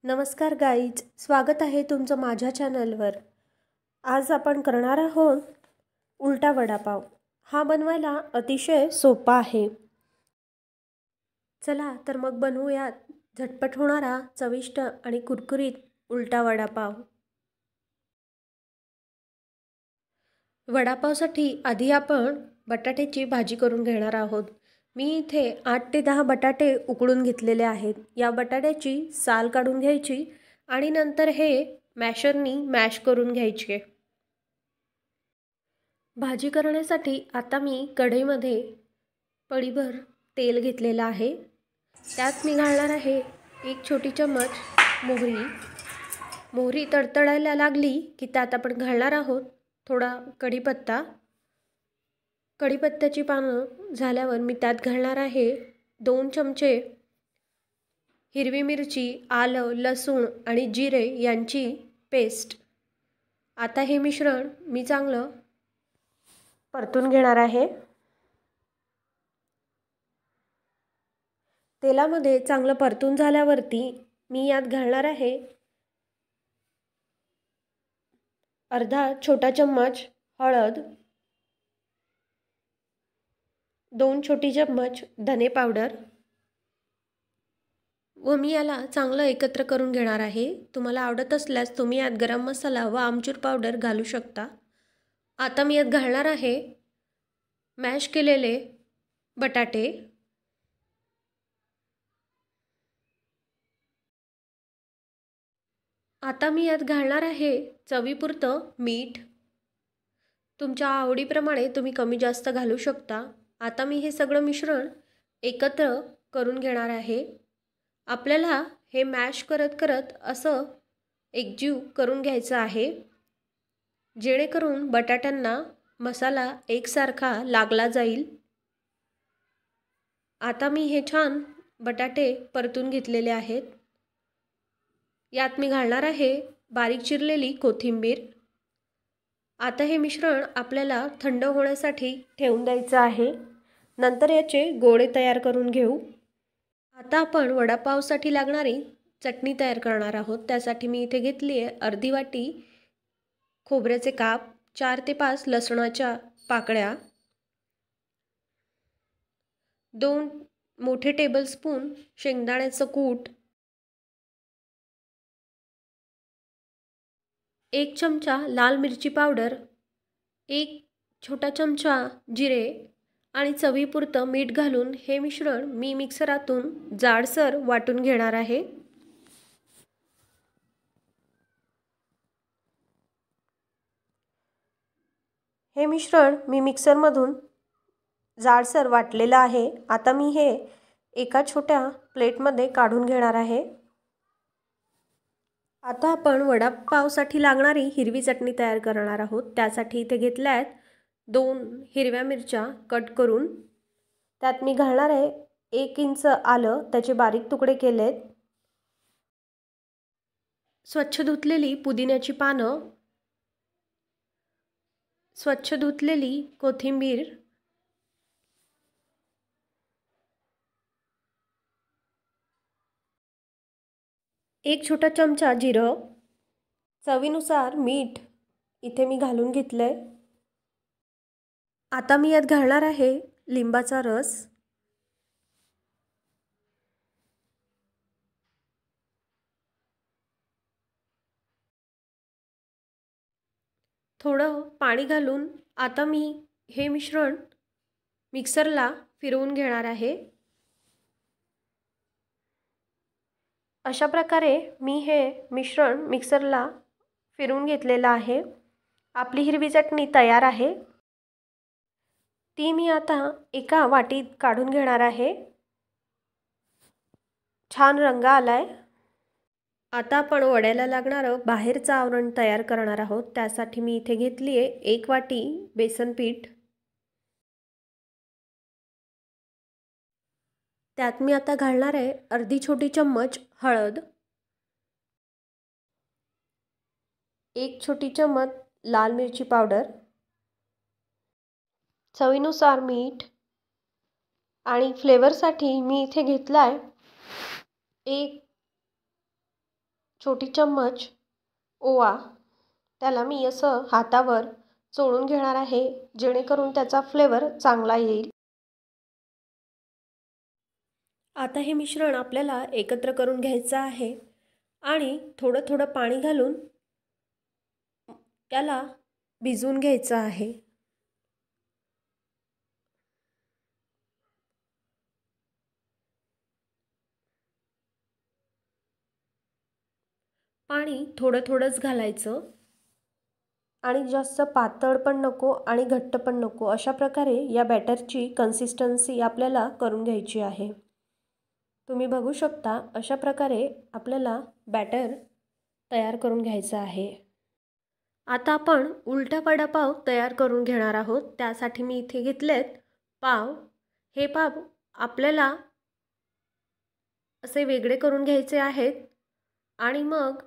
नमस्कार गाईज, स्वागत आहे तुमचं माझ्या चॅनलवर। आज आपण करणार आहोत उलटा वडापाव। हा बनवायला अतिशय सोपा आहे। चला तर मग बनवूयात झटपट होणारा चविष्ट आणि कुरकुरीत उलटा वडापाव। वडापावसाठी आधी आपण बटाट्याची भाजी करून घेणार आहोत। मी इथे 8 ते 10 बटाटे उकडून घेतलेले आहेत। या बटाट्याची साल काढून घ्यायची आणि नंतर हे मॅशरनी मॅश करून घ्यायचे। भाजी करण्यासाठी आता मी कढईमध्ये पळीभर तेल घेतलेलं आहे। त्यात मी घालणार आहे 1 छोटी चम्मच मोहरी। मोहरी तडतडायला लागली की त्यात आपण घालणार आहोत थोडा कढीपत्ता। कढीपत्त्याची पानं झाल्यावर मी त्यात घालणार आहे 2 चमचे हिरवी मिरची, आलं, लसूण आणि जिरे यांची पेस्ट। आता हे मिश्रण मी चांगलं परतून घेणार आहे। तेलामध्ये चांगलं परतून झाल्यावरती मी यात घालणार आहे अर्धा छोटा चम्मच हळद, 2 छोटी चम्मच धने पावडर व मी याला चांगलं एकत्र करून घेणार आहे। तुम्हाला आवडत असल्यास तुम्ही यात गरम मसाला व आमचूर पावडर घालू शकता। आता मी यात घालणार आहे मॅश केलेले बटाटे। आता मी यात घालणार आहे चवीपुरतं मीठ। तुमच्या आवडीप्रमाणे तुम्ही कमी जास्त घालू शकता। आता मी हे सगळं मिश्रण एकत्र करून घेणार आहे। आपल्याला हे मॅश करत करत असं एकजीव करून घ्यायचं आहे, जेणेकरून बटाट्यांना मसाला एकसारखा लागला जाईल। आता मी हे छान बटाटे परतून घेतलेले आहेत। यात मी घालणार आहे बारीक चिरलेली कोथिंबीर। आता हे मिश्रण आपल्याला थंड होण्यासाठी ठेवून द्यायचं आहे। नंतर याचे गोळे तयार करून घेऊ। आता आपण वडापावसाठी लागणारी चटणी तयार करणार आहोत। त्यासाठी मी इथे घेतली आहे अर्धी वाटी खोबऱ्याचे काप, 4 ते 5 लसणाच्या पाकळ्या, 2 मोठे टेबलस्पून शेंगदाण्याचं कूट, 1 चमचा लाल मिरची पावडर, 1 छोटा चमचा जिरे आणि चवीपुरतं मीठ घालून हे मिश्रण मी मिक्सरातून जाडसर वाटून घेणार आहे। हे मिश्रण मी मिक्सरमधून जाडसर वाटलेलं आहे। आता मी हे एका छोट्या प्लेटमध्ये काढून घेणार आहे। आता आपण वडापावसाठी लागणारी हिरवी चटणी तयार करणार आहोत। त्यासाठी इथे घेतल्या आहेत 2 हिरव्या मिरच्या कट करून। त्यात मी घालणार आहे 1 इंच आलं, त्याचे बारीक तुकडे केलेत, स्वच्छ धुतलेली पुदिन्याची पानं, स्वच्छ धुतलेली कोथिंबीर, एक छोटा चमचा जिरं, चवीनुसार मीठ इथे मी घालून घेतलंय। आता मी यात घालणार आहे लिंबाचा रस, थोडं पाणी घालून आता मी हे मिश्रण मिक्सरला फिरवून घेणार आहे। अशा प्रकारे मी हे मिश्रण मिक्सरला फिरवून घेतलेलं आहे। आपली हिरवी चटणी तयार आहे। ती मी आता एका वाटीत काढून घेणार आहे। छान रंग आलाय। आता आपण वड्याला लागणारं बाहेरचं आवरण तयार करणार आहोत। त्यासाठी मी इथे घेतली आहे 1 वाटी बेसन पीठ। त्यात मी आता घालणार आहे अर्धी छोटी चम्मच हळद, 1 छोटी चम्मच लाल मिरची पावडर, चवीनुसार मीठ आणि फ्लेवरसाठी मी इथे घेतलाय 1 छोटी चम्मच ओवा त्याला मी असं हातावर चोळून घेणार आहे, जेणेकरून त्याचा फ्लेवर चांगला येईल. आता हे मिश्रण आपल्याला एकत्र करून घ्यायचं आहे आणि थोडं थोडं पाणी घालून त्याला भिजवून घ्यायचं आहे. पाणी थोडं थोडंच घालायचं आणि जास्त पातळ पण नको आणि घट्ट पण नको, अशा प्रकारे या बॅटरची कन्सिस्टन्सी आपल्याला करून घ्यायची आहे. तुम्ही बघू शकता अशा प्रकारे आपल्याला बॅटर तयार करून घ्यायचं आहे. आता आपण उलटा वडापाव तयार करून घेणार आहोत. त्यासाठी मी इथे घेतलेत पाव. हे पाव आपल्याला असे वेगळे करून घ्यायचे आहेत आणि मग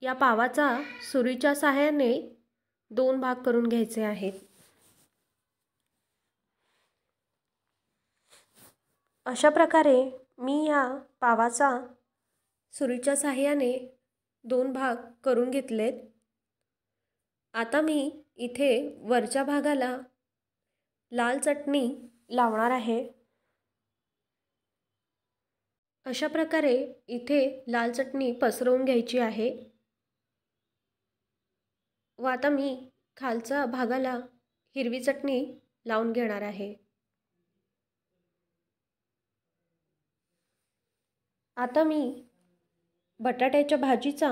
या पावाचा सुरीच्या सहाय्याने 2 भाग करून घ्यायचे आहेत. अशा प्रकारे मी या पावाचा सुरीच्या सहाय्याने 2 भाग करून घेतलेत. आता मी इथे वरच्या भागाला लाल चटणी लावणार आहे. अशा प्रकारे इथे लाल चटणी पसरवून घ्यायची आहे व आता मी खालच्या भागाला हिरवी चटणी लावून घेणार आहे. आता मी बटाट्याच्या भाजीचा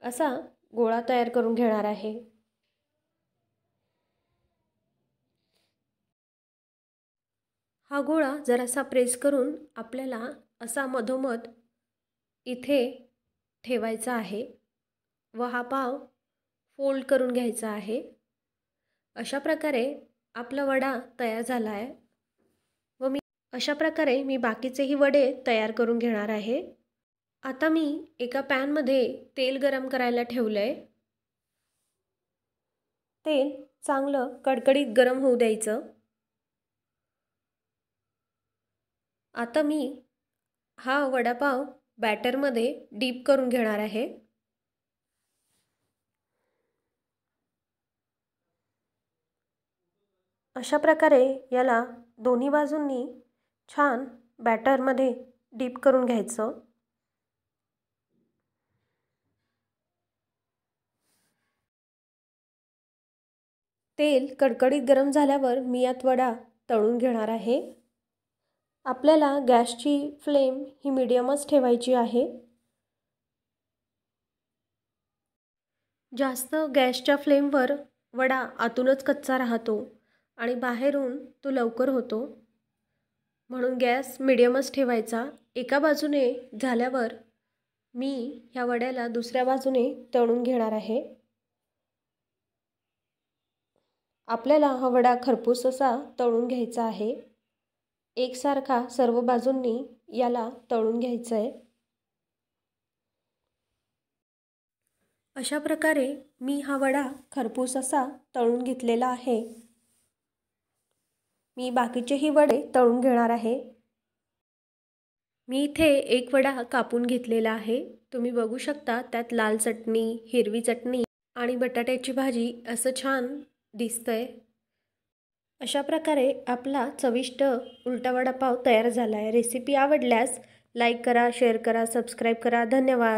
असा गोळा तयार करून घेणार आहे. हा गोळा जरासा प्रेस करून आपल्याला असा मधोमध इथे ठेवायचा आहे व हा पाव फोल्ड करून घ्यायचा आहे. अशा प्रकारे आपला वडा तयार झाला आहे व अशा प्रकारे मी बाकीचेही वडे तयार करून घेणार आहे. आता मी एका पॅनमध्ये तेल गरम करायला ठेवलं आहे. तेल चांगलं कडकडीत गरम होऊ द्यायचं. आता मी हा वडापाव बॅटरमध्ये डीप करून घेणार आहे. अशा प्रकारे याला दोन्ही बाजूंनी छान बॅटरमध्ये डीप करून घ्यायचं. तेल कडकडीत गरम झाल्यावर मी यात वडा तळून घेणार आहे. आपल्याला गॅसची फ्लेम ही मीडियमच ठेवायची आहे. जास्त गॅसच्या फ्लेमवर वडा आतूनच कच्चा राहतो आणि बाहेरून तो लवकर होतो, म्हणून गॅस मीडियमच ठेवायचा. एका बाजूने झाल्यावर मी ह्या वड्याला दुसऱ्या बाजूने तळून घेणार आहे. आपल्याला हा वडा खरपूस असा तळून घ्यायचा आहे. एकसारखा सर्व बाजूंनी याला तळून घ्यायचं आहे. अशा प्रकारे मी हा वडा खरपूस असा तळून घेतलेला आहे. मी बाकीचेही वडे तळून घेणार आहे. मी इथे एक वडा कापून घेतलेला आहे. तुम्ही बघू शकता त्यात लाल चटणी, हिरवी चटणी आणि बटाट्याची भाजी असं छान दिसतंय. अशा प्रकारे आपला चविष्ट उलटा वडापाव तयार झाला आहे. रेसिपी आवडल्यास लाईक करा, शेअर करा, सबस्क्राईब करा. धन्यवाद.